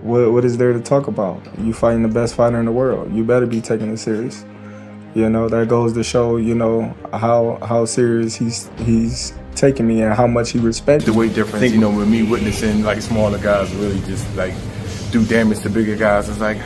What is there to talk about? You fighting the best fighter in the world. You better be taking it serious. You know, that goes to show, you know, how serious he's taking me and how much he respects the weight difference. You know, with me witnessing like smaller guys really just like do damage to bigger guys, it's like,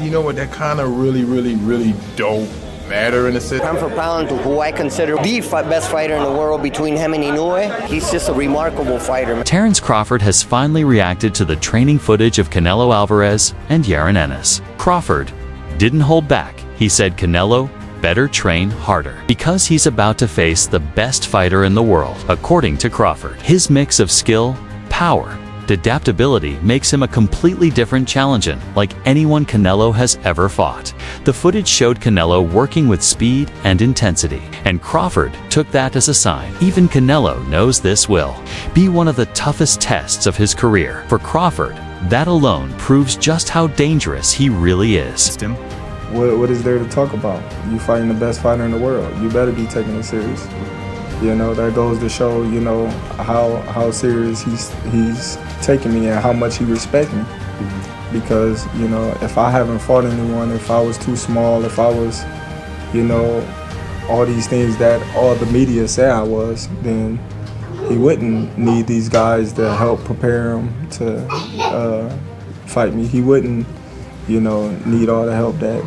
you know what, that kind of really don't matter in a sense. Pound for pound, who I consider the best fighter in the world between him and Inoue, he's just a remarkable fighter. Terence Crawford has finally reacted to the training footage of Canelo Alvarez and Yaron Ennis. Crawford didn't hold back. He said Canelo better train harder because he's about to face the best fighter in the world. According to Crawford, his mix of skill, power, and adaptability makes him a completely different challenger like anyone Canelo has ever fought. The footage showed Canelo working with speed and intensity, and Crawford took that as a sign. Even Canelo knows this will be one of the toughest tests of his career. For Crawford, that alone proves just how dangerous he really is. What is there to talk about? You fighting the best fighter in the world. You better be taking it serious. You know, that goes to show, you know, how serious he's taking me and how much he respects me. Because, you know, if I haven't fought anyone, if I was too small, if I was, you know, all these things that all the media say I was, then he wouldn't need these guys to help prepare him to fight me. He wouldn't, you know, need all the help that,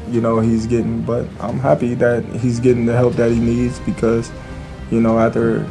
you know, he's getting. But I'm happy that he's getting the help that he needs because, you know, after,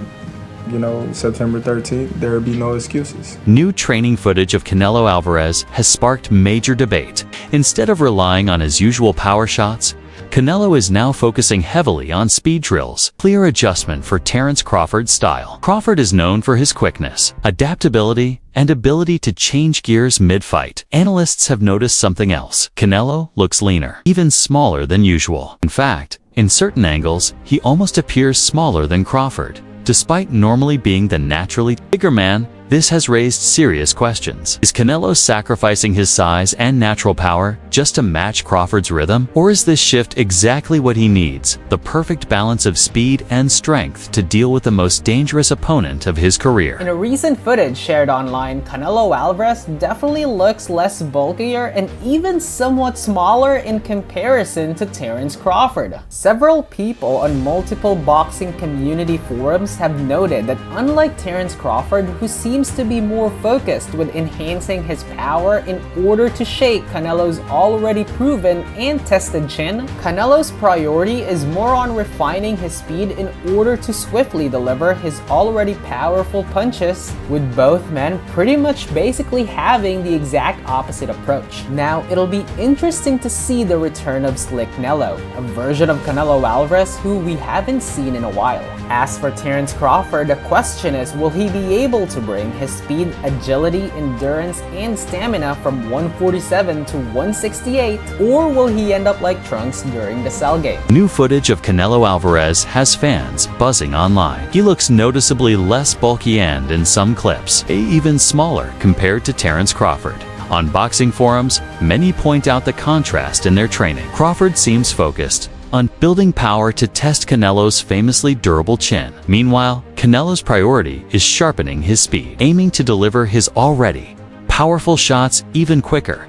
you know, September 13th, there'll be no excuses. New training footage of Canelo Alvarez has sparked major debate. Instead of relying on his usual power shots, Canelo is now focusing heavily on speed drills, clear adjustment for Terence Crawford's style. Crawford is known for his quickness, adaptability, and ability to change gears mid-fight. Analysts have noticed something else. Canelo looks leaner, even smaller than usual. In fact, in certain angles, he almost appears smaller than Crawford. Despite normally being the naturally bigger man, this has raised serious questions. Is Canelo sacrificing his size and natural power just to match Crawford's rhythm? Or is this shift exactly what he needs, the perfect balance of speed and strength to deal with the most dangerous opponent of his career? In a recent footage shared online, Canelo Alvarez definitely looks less bulkier and even somewhat smaller in comparison to Terence Crawford. Several people on multiple boxing community forums have noted that unlike Terence Crawford, who seems to be more focused with enhancing his power in order to shake Canelo's already proven and tested chin, Canelo's priority is more on refining his speed in order to swiftly deliver his already powerful punches, with both men pretty much basically having the exact opposite approach. Now, it'll be interesting to see the return of Slick Nello, a version of Canelo Alvarez who we haven't seen in a while. As for Terence Crawford, the question is, will he be able to bring his speed, agility, endurance, and stamina from 147 to 168, or will he end up like Trunks during the Cell game? New footage of Canelo Alvarez has fans buzzing online. He looks noticeably less bulky and, in some clips, even smaller compared to Terence Crawford. On boxing forums, many point out the contrast in their training. Crawford seems focused on building power to test Canelo's famously durable chin. Meanwhile, Canelo's priority is sharpening his speed, aiming to deliver his already powerful shots even quicker.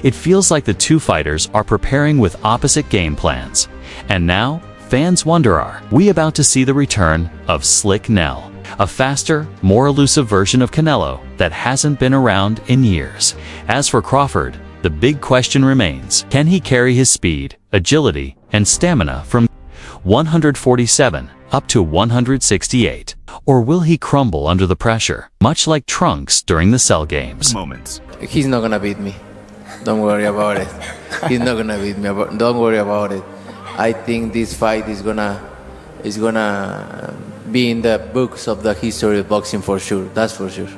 It feels like the two fighters are preparing with opposite game plans. And now, fans wonder, are we about to see the return of Slick Nell, a faster, more elusive version of Canelo that hasn't been around in years? As for Crawford, the big question remains: can he carry his speed, agility, and stamina from 147 up to 168? Or will he crumble under the pressure, much like Trunks during the Cell games? He's not gonna beat me. Don't worry about it. He's not gonna beat me. Don't worry about it. I think this fight is gonna be in the books of the history of boxing for sure. That's for sure.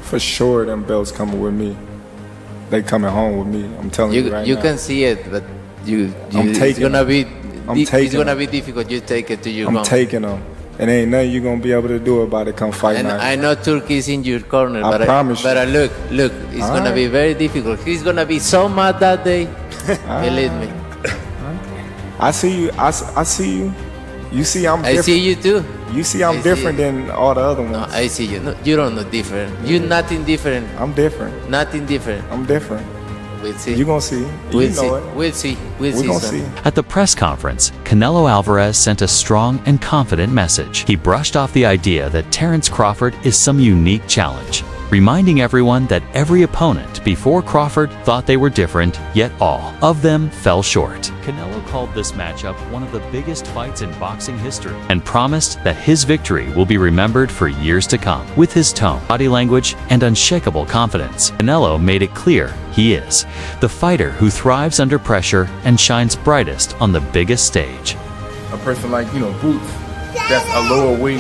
For sure, them belts coming with me. They coming home with me. I'm telling you right now. You can see it, but it's gonna be difficult. You take it to your home. I'm taking them. And ain't nothing you gonna be able to do about it come fight and night. I know Turkey's in your corner, I promise you. But look, it's gonna be very difficult. He's gonna be so mad that day. Believe me. I see you. I see you. You see I'm different. I see you too. You see, I'm different than all the other ones. No, I see you. No, you don't know different. You're nothing different. I'm different. Nothing different. I'm different. We'll see. You gonna see. We'll you see. know it. We'll see. We gonna see. At the press conference, Canelo Alvarez sent a strong and confident message. He brushed off the idea that Terence Crawford is some unique challenge, reminding everyone that every opponent before Crawford thought they were different, yet all of them fell short. Canelo called this matchup one of the biggest fights in boxing history and promised that his victory will be remembered for years to come. With his tone, body language, and unshakable confidence, Canelo made it clear he is the fighter who thrives under pressure and shines brightest on the biggest stage. A person like, Boots, that's a lower weight,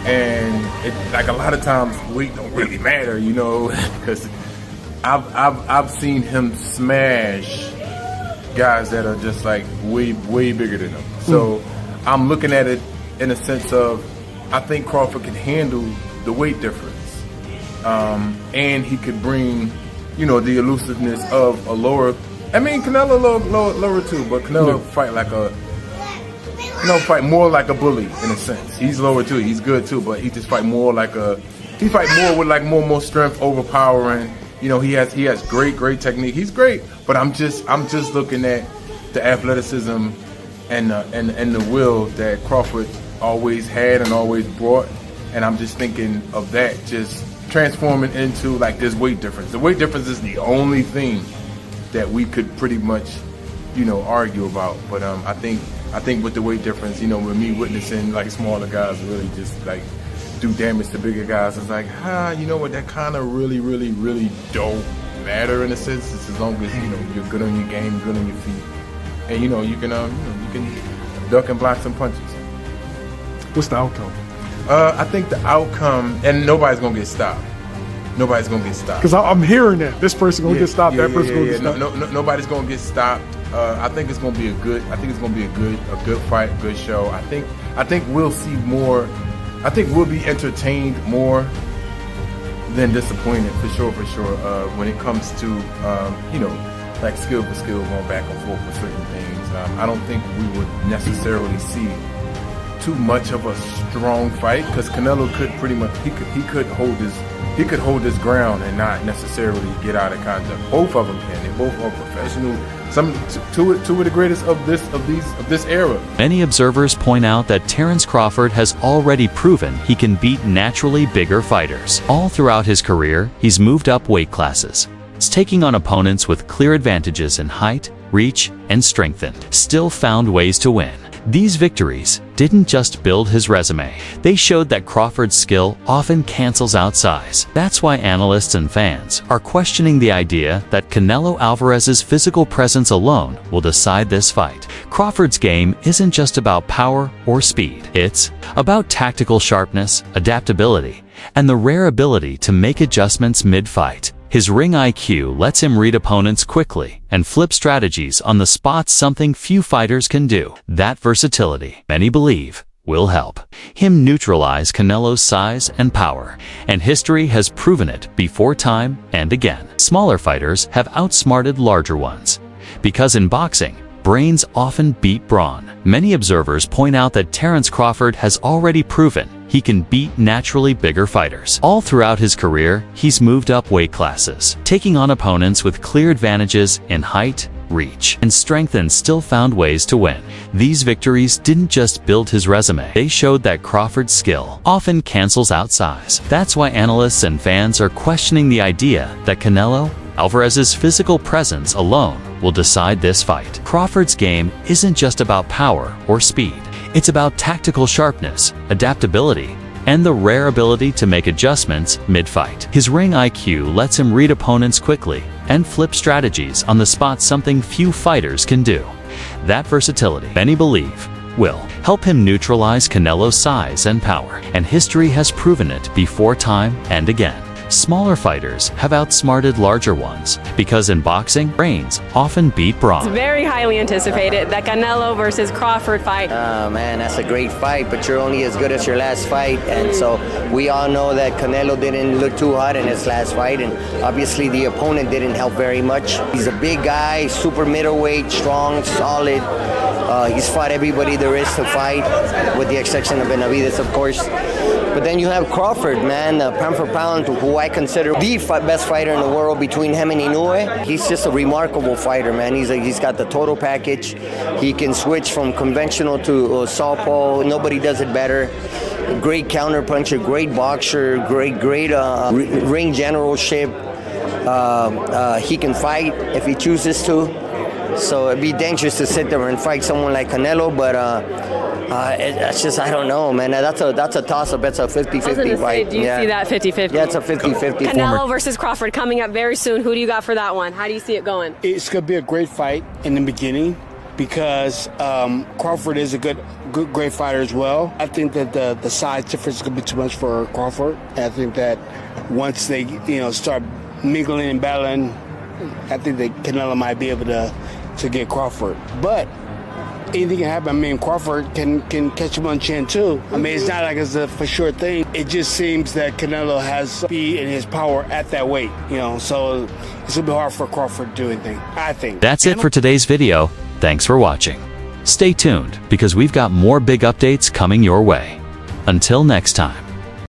and like a lot of times weight don't really matter, because I've seen him smash guys that are just like way bigger than him. So I'm looking at it in a sense of, I think Crawford can handle the weight difference, and he could bring, the elusiveness of a lower. I mean, Canelo lower too, but Canelo fight more like a bully in a sense. He's lower too. He's good too, but he just fight more like he fight more with like more strength, overpowering. He has great technique. He's great, but I'm just looking at the athleticism and the will that Crawford always had and always brought, and I'm just thinking of that just transforming into like this weight difference. The weight difference is the only thing that we could pretty much, argue about. But I think with the weight difference, with me witnessing like smaller guys really just like do damage to bigger guys, it's like, you know what, that kind of really don't matter in a sense. It's as long as you're good on your game, good on your feet, and you can duck and block some punches. What's the outcome? I think the outcome, and nobody's gonna get stopped. Nobody's gonna get stopped. Because I'm hearing that this person gonna get stopped, that person gonna get stopped. No, nobody's gonna get stopped. I think it's gonna be a good fight, a good show. I think we'll see more. I think we'll be entertained more than disappointed for sure. When it comes to like skill for skill, going back and forth with certain things. I don't think we would necessarily see too much of a strong fight, because Canelo could pretty much he could hold his ground and not necessarily get out of contact. Both of them can. They both are professional. Two of the greatest of this era. Many observers point out that Terence Crawford has already proven he can beat naturally bigger fighters. All throughout his career, he's moved up weight classes, taking on opponents with clear advantages in height, reach, and strength, and still found ways to win. These victories didn't just build his resume, they showed that Crawford's skill often cancels out size. That's why analysts and fans are questioning the idea that Canelo Alvarez's physical presence alone will decide this fight. Crawford's game isn't just about power or speed, it's about tactical sharpness, adaptability, and the rare ability to make adjustments mid-fight. His ring IQ lets him read opponents quickly and flip strategies on the spot, something few fighters can do. That versatility, many believe, will help him neutralize Canelo's size and power, and history has proven it before time and again. Smaller fighters have outsmarted larger ones, because in boxing, brains often beat brawn. Many observers point out that Terence Crawford has already proven he can beat naturally bigger fighters. All throughout his career, he's moved up weight classes, taking on opponents with clear advantages in height, reach, and strength, and still found ways to win. These victories didn't just build his resume, they showed that Crawford's skill often cancels out size. That's why analysts and fans are questioning the idea that Canelo Alvarez's physical presence alone will decide this fight. Crawford's game isn't just about power or speed. It's about tactical sharpness, adaptability, and the rare ability to make adjustments mid-fight. His ring IQ lets him read opponents quickly and flip strategies on the spot, something few fighters can do. That versatility, many believe, will help him neutralize Canelo's size and power, and history has proven it before time and again. Smaller fighters have outsmarted larger ones, because in boxing, brains often beat brawn. It's very highly anticipated, that Canelo versus Crawford fight. Man, that's a great fight, but you're only as good as your last fight. And so we all know that Canelo didn't look too hot in his last fight, and obviously the opponent didn't help very much. He's a big guy, super middleweight, strong, solid. He's fought everybody there is to fight, with the exception of Benavidez, of course. But then you have Crawford, man, pound for pound, who I consider the best fighter in the world between him and Inoue. He's just a remarkable fighter, man. He's got the total package. He can switch from conventional to southpaw. Nobody does it better. Great counter puncher, great boxer, great ring generalship. He can fight if he chooses to. So it'd be dangerous to sit there and fight someone like Canelo, but it's just, I don't know, man. That's a toss-up. It's a 50-50 fight. Do you see that 50-50? Yeah, it's a 50-50. Canelo versus Crawford coming up very soon. Who do you got for that one? How do you see it going? It's going to be a great fight in the beginning because Crawford is a great fighter as well. I think that the size difference is going to be too much for Crawford. And I think that once they start mingling and battling, I think that Canelo might be able to get Crawford. But anything can happen. I mean, Crawford can catch him on chin too. I mean, it's not like it's a for sure thing. It just seems that Canelo has speed and his power at that weight, so it's gonna be hard for Crawford to do anything, I think. That's it for today's video. Thanks for watching. Stay tuned because we've got more big updates coming your way. Until next time.